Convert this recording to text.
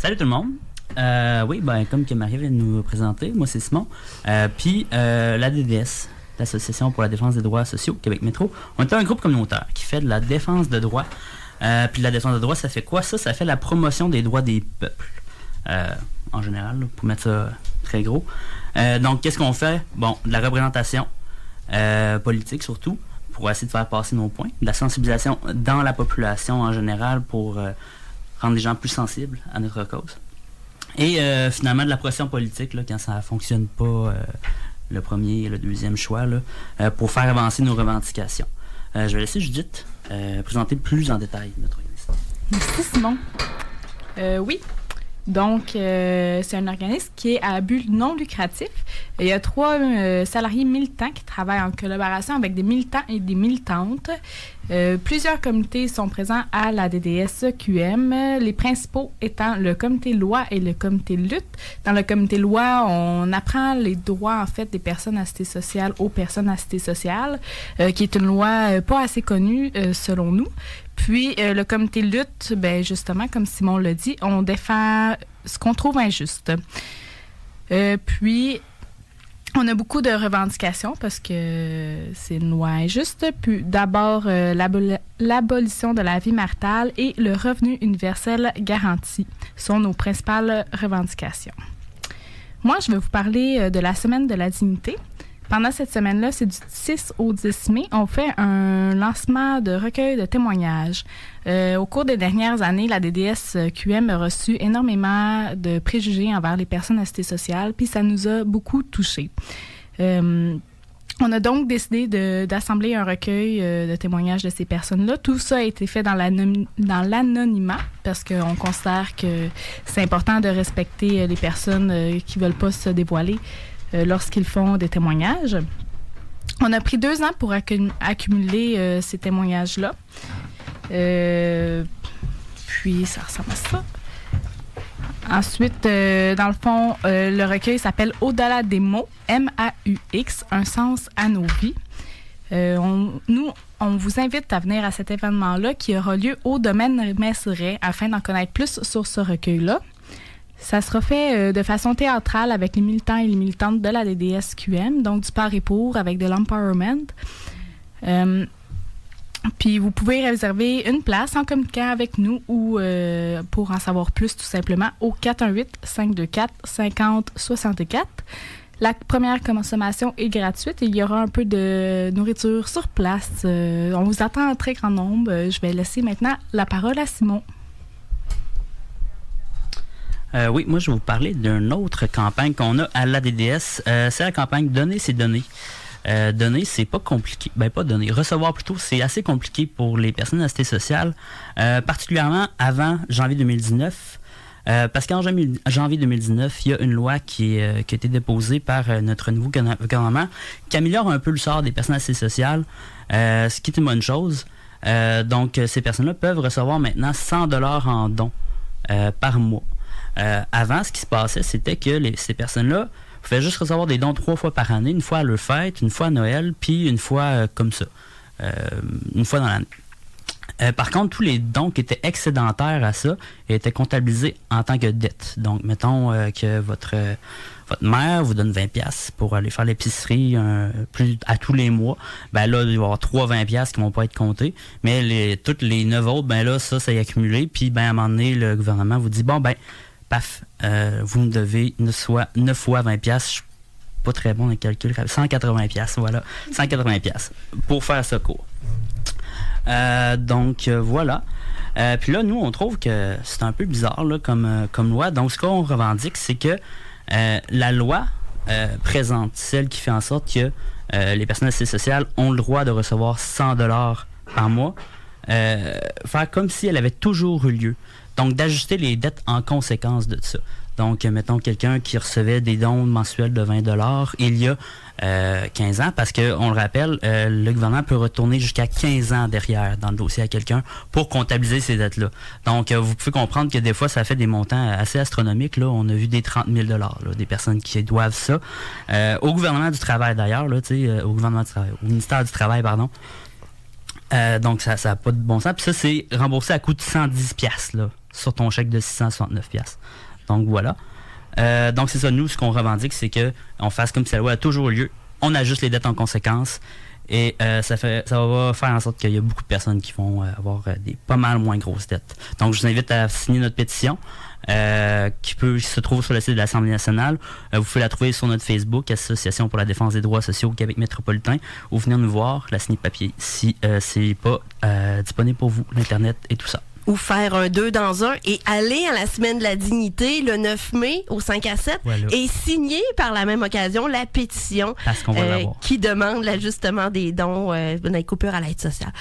Salut tout le monde. Oui, comme que Marie vient de nous présenter, moi c'est Simon. Puis l'ADDS, l'Association pour la défense des droits sociaux, Québec Métro, on est un groupe communautaire qui fait de la défense de droits. Puis la défense de droits, ça fait quoi ça? Ça fait la promotion des droits des peuples. En général, là, pour mettre ça très gros. Donc, qu'est-ce qu'on fait? Bon, de la représentation politique surtout, pour essayer de faire passer nos points. De la sensibilisation dans la population en général pour rendre les gens plus sensibles à notre cause. Et finalement, de la pression politique, là, quand ça ne fonctionne pas, le premier et le deuxième choix, là, pour faire avancer nos revendications. Je vais laisser Judith présenter plus en détail notre organisme. Merci Simon. Oui. Donc, c'est un organisme qui est à but non lucratif. Il y a 3 salariés militants qui travaillent en collaboration avec des militants et des militantes. Plusieurs comités sont présents à la DDS-QM, les principaux étant le comité loi et le comité lutte. Dans le comité loi, on apprend les droits en fait des personnes assistées sociales aux personnes assistées sociales, qui est une loi pas assez connue selon nous. Puis, le comité lutte, ben justement, comme Simon l'a dit, on défend ce qu'on trouve injuste. Puis, on a beaucoup de revendications parce que c'est une loi injuste. Puis, d'abord, l'abolition de la vie maritale et le revenu universel garanti sont nos principales revendications. Moi, je vais vous parler de la Semaine de la dignité. Pendant cette semaine-là, c'est du 6 au 10 mai, on fait un lancement de recueil de témoignages. Au cours des dernières années, la DDS-QM a reçu énormément de préjugés envers les personnes assistées sociales, puis ça nous a beaucoup touchés. On a donc décidé d'assembler un recueil de témoignages de ces personnes-là. Tout ça a été fait dans l'anonymat, parce qu'on considère que c'est important de respecter les personnes qui ne veulent pas se dévoiler lorsqu'ils font des témoignages. On a pris 2 ans pour accumuler ces témoignages-là. Puis, ça ressemble à ça. Ensuite, dans le fond, le recueil s'appelle « Au-delà des mots », M-A-U-X, un sens à nos vies. On vous invite à venir à cet événement-là qui aura lieu au domaine Messeret afin d'en connaître plus sur ce recueil-là. Ça sera fait de façon théâtrale avec les militants et les militantes de la DDS-QM, donc du par et pour, avec de l'empowerment. Puis vous pouvez réserver une place en communiquant avec nous ou pour en savoir plus tout simplement au 418-524-5064. La première consommation est gratuite et il y aura un peu de nourriture sur place. On vous attend en très grand nombre. Je vais laisser maintenant la parole à Simon. Oui, moi je vais vous parler d'une autre campagne qu'on a à l'ADDS. C'est la campagne Donner, c'est donner. Donner, c'est pas compliqué. Ben, pas donner. Recevoir plutôt, c'est assez compliqué pour les personnes assistées sociales, particulièrement avant janvier 2019. Parce qu'en janvier 2019, il y a une loi qui a été déposée par notre nouveau gouvernement qui améliore un peu le sort des personnes assistées sociales, ce qui est une bonne chose. Donc, ces personnes-là peuvent recevoir maintenant 100$ en dons par mois. Avant, ce qui se passait, c'était que ces personnes-là pouvaient juste recevoir des dons 3 fois par année, une fois à leur fête, une fois à Noël, puis une fois comme ça, une fois dans l'année. Par contre, tous les dons qui étaient excédentaires à ça étaient comptabilisés en tant que dette. Donc, mettons que votre mère vous donne 20$ pour aller faire l'épicerie à tous les mois. Ben là, il va y avoir 3 20$ qui ne vont pas être comptés. Mais toutes les 9 autres, ben là, ça y est accumulé. Puis, ben, à un moment donné, le gouvernement vous dit, bon, ben, paf, vous me devez 9 fois 20$. Je suis pas très bon dans le calcul. 180$, voilà. 180$ pour faire ce cours. Donc, voilà. Puis là, nous, on trouve que c'est un peu bizarre là, comme loi. Donc, ce qu'on revendique, c'est que la loi présente, celle qui fait en sorte que les personnes assistées sociales ont le droit de recevoir 100$ par mois, faire comme si elle avait toujours eu lieu. Donc, d'ajuster les dettes en conséquence de ça. Donc, mettons quelqu'un qui recevait des dons mensuels de 20$ il y a 15 ans, parce qu'on le rappelle, le gouvernement peut retourner jusqu'à 15 ans derrière dans le dossier à quelqu'un pour comptabiliser ces dettes-là. Donc, vous pouvez comprendre que des fois, ça fait des montants assez astronomiques. Là. On a vu des 30 000$, là, des personnes qui doivent ça. Au gouvernement du travail, d'ailleurs, là, au ministère du Travail, pardon. Donc, ça n'a pas de bon sens. Puis ça, c'est remboursé à coût de 110$. Là. sur ton chèque de 669$. Donc voilà. Donc c'est ça, nous, ce qu'on revendique, c'est qu'on fasse comme si la loi a toujours lieu, on ajuste les dettes en conséquence, et ça va faire en sorte qu'il y a beaucoup de personnes qui vont avoir des pas mal moins grosses dettes. Donc je vous invite à signer notre pétition, qui se trouve sur le site de l'Assemblée nationale. Vous pouvez la trouver sur notre Facebook, Association pour la défense des droits sociaux au Québec métropolitain, ou venir nous voir, la signer papier, si c'est pas disponible pour vous, l'Internet et tout ça. Ou faire un 2 dans 1 et aller à la Semaine de la dignité le 9 mai au 5 à 7 voilà. Et signer par la même occasion la pétition Parce qu'on va l'avoir. qui demande l'ajustement des dons, des coupures à l'aide sociale.